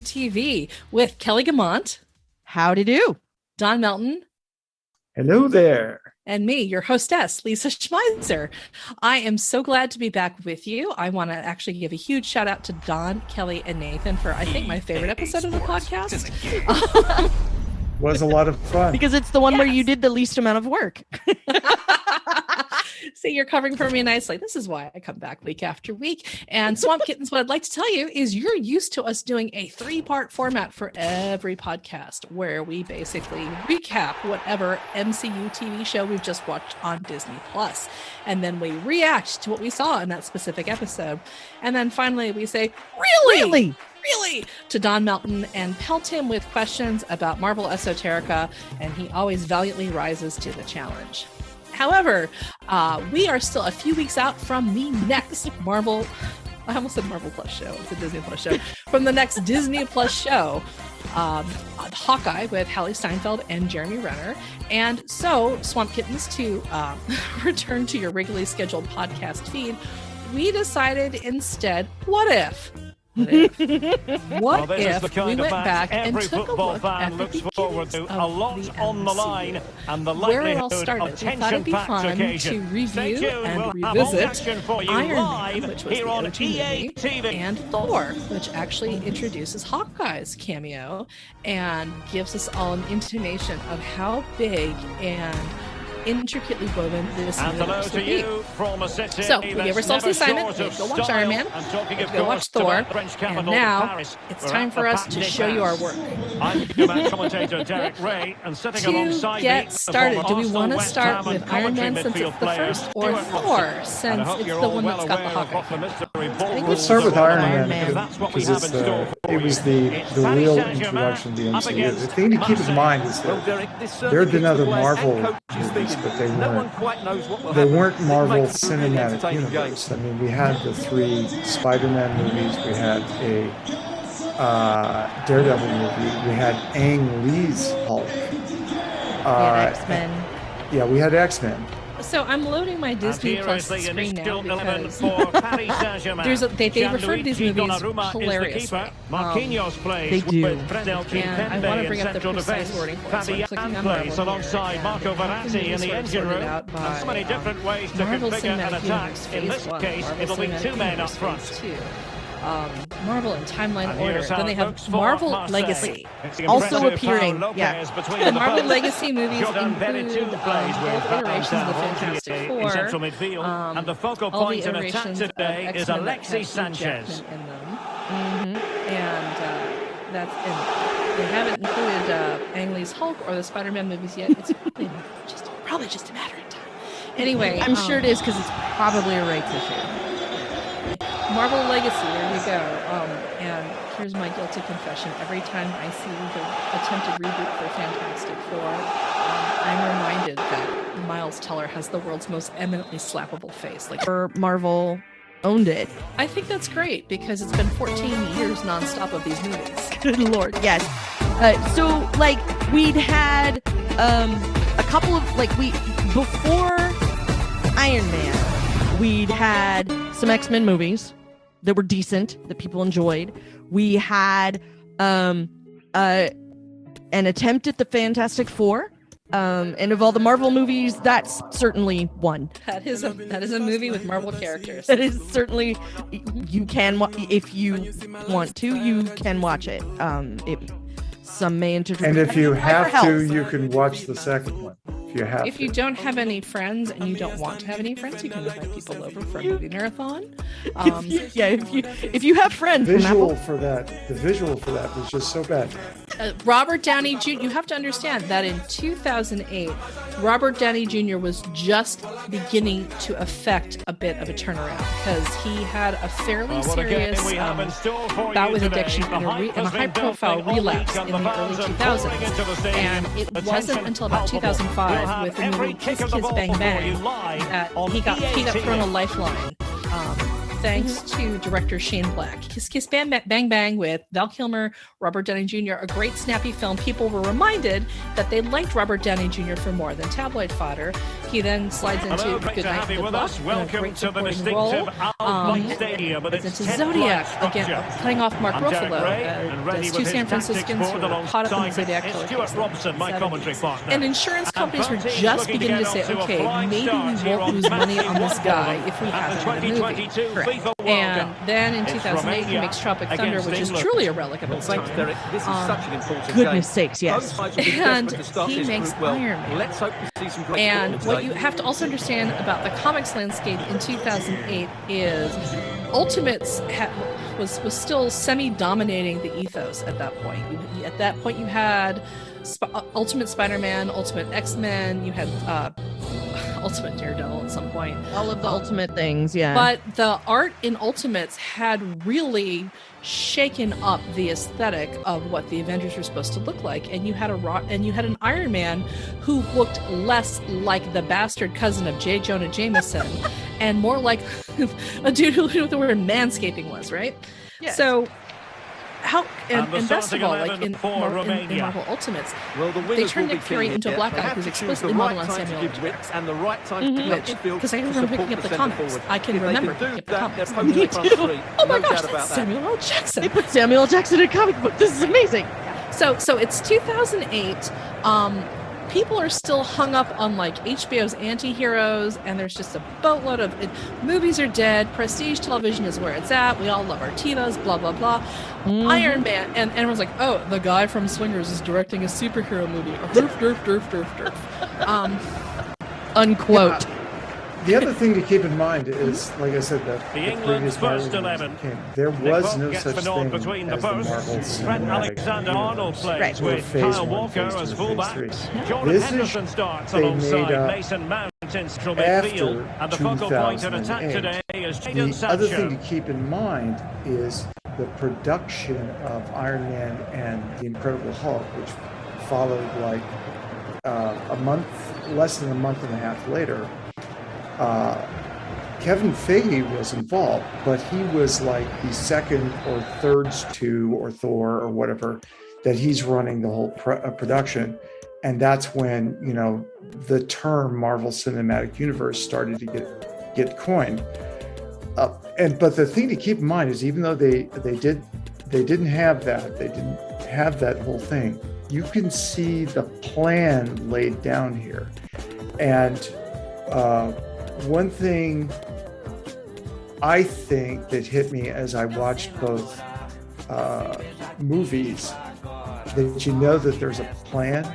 TV with Kelly Gamont. Howdy do. Don Melton. Hello there. And me, your hostess, Lisa Schmeitzer. I am so glad to be back with you. I want to actually give a huge shout out to Don, Kelly, and Nathan for, I think, my favorite episode of the podcast. Was a lot of fun. Because it's the one where you did the least amount of work. See, you're covering for me nicely. This is why I come back week after week. And Swamp Kittens, what I'd like to tell you is you're used to us doing a 3-part format for every podcast where we basically recap whatever MCU TV show we've just watched on Disney Plus. And then we react to what we saw in that specific episode. And then finally we say, really? To Don Melton and pelt him with questions about Marvel esoterica, and he always valiantly rises to the challenge. However, we are still a few weeks out from the next Marvel, I almost said Marvel Plus show, it's a Disney Plus show, from the next Disney Plus show, Hawkeye with Hallie Steinfeld and Jeremy Renner. And so, Swamp Kittens, to return to your regularly scheduled podcast feed, we decided instead, what if we went back and took a look at the beginnings of the MCU, where it all started? We thought it'd be fun to review and revisit Iron Man, which was the OG movie, and Thor, which actually introduces Hawkeye's cameo and gives us all an intimation of how big and intricately woven this universe would be. So we gave ourselves the assignment to go watch Iron Man, to go watch Thor, and now it's time for us to show you our work. To get started, do we want to start with Iron Man since it's the first, or Thor since it's the one that's got the Hawkeye? Let's start with Iron Man because it was the real introduction to the MCU. The thing to keep in mind is that there have been other Marvel movies, but they weren't Marvel Cinematic Universe. I mean, we had the 3 Spider-Man movies, we had a Daredevil movie, we had Ang Lee's Hulk. We had X-Men. Yeah, we had X-Men. So I'm loading my Disney Plus screen now because they refer to these movies hilariously. They do. And I want to bring up the precise wording for it. So I'm clicking on Marvel alongside Marco Verratti in the engine room. So many different ways to Marvel Cinematic Universe Phase 1, Marvel Cinematic Universe Phase 2. Marvel in timeline order. Then they have Marvel Legacy. Also appearing, yeah. The Marvel Legacy movies include both iterations of the Fantastic Four, and the focal point of attack today is Alexis Sanchez. In them. And that's they haven't included Ang Lee's Hulk or the Spider-Man movies yet. It's probably just a matter of time. Anyway, I'm sure it is because it's probably a rights issue. Marvel Legacy, there you go. And here's my guilty confession. Every time I see the attempted reboot for Fantastic Four, I'm reminded that Miles Teller has the world's most eminently slappable face. Like, Marvel owned it. I think that's great because it's been 14 years nonstop of these movies. Good Lord, yes. So, we'd had a couple of, before Iron Man, we'd had some X-Men movies that were decent, that people enjoyed. We had an attempt at the Fantastic Four. And of all the Marvel movies, that's certainly one. That is a movie with Marvel characters. That is certainly, you can, if you want to, you can watch it. Some may interpret. And if you have to, you can watch the second one. If you don't have any friends and you don't want to have any friends, you can invite people over for a movie marathon. If you have friends. The visual for that was just so bad. Robert Downey Jr. You have to understand that in 2008, Robert Downey Jr. was just beginning to affect a bit of a turnaround because he had a fairly serious bout with addiction and a high-profile relapse in the early 2000s. And it wasn't until about 2005 with the movie Kiss Kiss Bang Bang that he got thrown a lifeline thanks to director Shane Black. Kiss Kiss Bang Bang with Val Kilmer, Robert Downey Jr., a great snappy film. People were reminded that they liked Robert Downey Jr. for more than tabloid fodder. He then slides into Good Night, Good Luck, Welcome to the distinctive Stadium. Into Zodiac, again, playing off Mark Ruffalo, these two San Franciscans who were caught up in the Zodiac killer case. Robson, my commentary partner. And insurance companies were just beginning to say, okay, maybe we won't lose money on this guy if we have him in the movie. Correct. And then in 2008, he makes Tropic Thunder, which is truly a relic of its time. This is such an important Goodness sakes, yes. And he makes Iron Man. Let's hope we see some great And what you have to also understand about the comics landscape in 2008 is Ultimates was still semi-dominating the ethos at that point. At that point, you had Ultimate Spider-Man, Ultimate X-Men, you had Ultimate Daredevil at some point. All of the Ultimate things, yeah. But the art in Ultimates had really shaken up the aesthetic of what the Avengers were supposed to look like, and you had an Iron Man who looked less like the bastard cousin of J. Jonah Jameson and more like a dude who knew what the word manscaping was, right? Yes. So and best of all, like in Marvel Ultimates, they turned Nick Fury into a black guy who's explicitly modeled on Samuel L. Jackson. And the right time Because I remember picking up the comics. I can remember picking up the comics. Me too. Oh my gosh, that's Samuel L. Jackson. They put Samuel L. Jackson in a comic book. This is amazing. So it's 2008. People are still hung up on like HBO's anti-heroes, and there's just a boatload of movies are dead. Prestige television is where it's at. We all love our TiVos, blah blah blah. Iron Man, and everyone's like, oh, the guy from Swingers is directing a superhero movie. Derf. Unquote. Yeah. The other thing to keep in mind is, like I said, that The the England's previous first Marvel 11. movies came. There was no Gets such the thing nod as the between Marvel the posts. Trent Cinematic Alexander-Arnold Universe, plays or with Phase Kyle 1, Walker Phase 2, as Phase fullback. 3. Jordan This Henderson is starts they alongside made up Mason Mount in central after midfield. And the focal point in attack 2008. today is Jadon The other thing Sancho. to keep in mind is the production of Iron Man and the Incredible Hulk, which followed like less than a month and a half later. Kevin Feige was involved, but he was like the second or third to or Thor or whatever, that he's running the whole production. And that's when, the term Marvel Cinematic Universe started to get coined. But the thing to keep in mind is, even though they didn't have that whole thing, you can see the plan laid down here. And one thing I think that hit me as I watched both movies, that that there's a plan,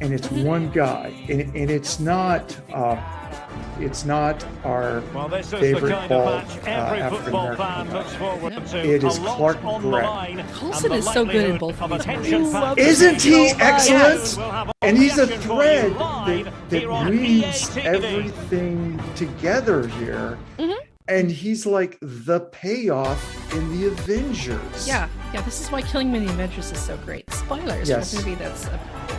and it's one guy, and it's not our favorite bald African American guy. It is Clark Gregg. Coulson is so good in both of these movies. Isn't he excellent? And he's a thread that weaves everything together here. And he's like the payoff in the Avengers. Yeah, this is why Killing Me in the Avengers is so great. Spoilers for a movie that's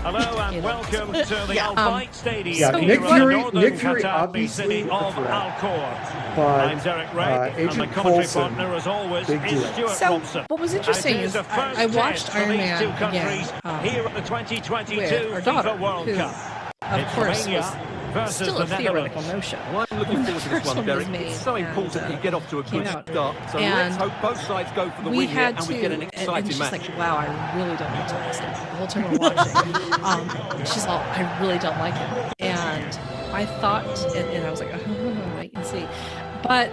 Hello and welcome to the Al Bayt Stadium. Yeah, Nick Fury Qatar, obviously city of a threat. Al-Khor. But I'm Derek Ray, and the Agent commentary Coulson, partner, as always, big is deal. Stuart So Robson. what was interesting And it is the first I watched test for Iron these Man two again countries here at the 2022 with our daughter, FIFA World who, Cup. of It's course, Romania was versus still the a theoretical Netherlands. notion. Well, I'm looking forward to this First one, one Derek. was made, It's so and, important that you get off to a came good out. start. So And let's hope both sides go for the we win here, had and to, we get an and exciting she's match. like, wow, I really don't like Tyson. The whole time we're watching, she's all, I really don't like him. And I thought, and I was like, oh, wait and see. But,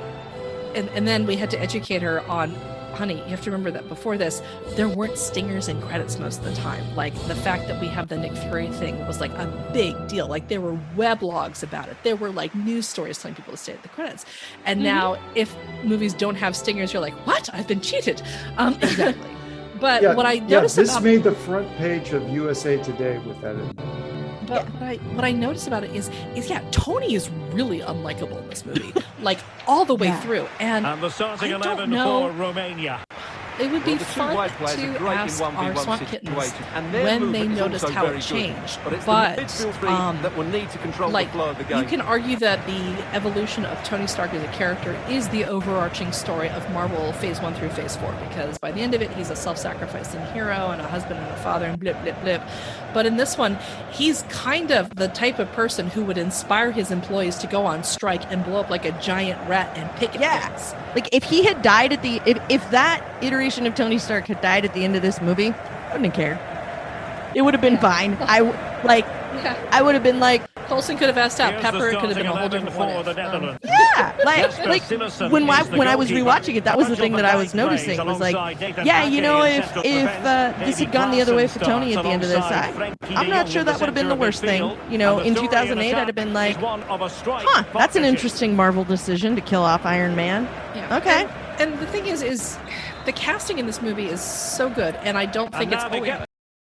and then we had to educate her on, honey, you have to remember that before this, there weren't stingers in credits most of the time. Like, the fact that we have the Nick Fury thing was like a big deal. Like, there were weblogs about it. There were like news stories telling people to stay at the credits. And now if movies don't have stingers, you're like, what? I've been cheated. Exactly. But what I noticed this about made the front page of USA Today with that in there. But what I noticed about it is Tony is really unlikable in this movie, like all the way through. And the starting I 11 don't know, for Romania. It would be Well, the two fun wide players are to great in ask 1v1 our Swamp Kittens situations, and their when they movement is noticed also how very it good. changed. But it's But the midfield three that will need to control like, the flow of the game. you can argue that the evolution of Tony Stark as a character is the overarching story of Marvel Phase 1 through Phase 4, because by the end of it, he's a self-sacrificing hero and a husband and a father and blip, blip, blip. But in this one, he's kind of the type of person who would inspire his employees to go on strike and blow up like a giant rat and picket fence. Like, if he had died at the if that iteration of Tony Stark had died at the end of this movie, I wouldn't have cared. It would have been fine. I would have been like, Colson could have asked out. Here's Pepper, the it could have been a whole starting different 11 for one. the Netherlands. like when I was rewatching it, that was the thing that I was noticing, was like, yeah, you know, if this had gone the other way for Tony at the end of this, I'm not sure that would have been the worst thing. You know, in 2008, I'd have been like, that's an interesting Marvel decision to kill off Iron Man. Yeah. Okay. And the thing is the casting in this movie is so good, and I don't think it's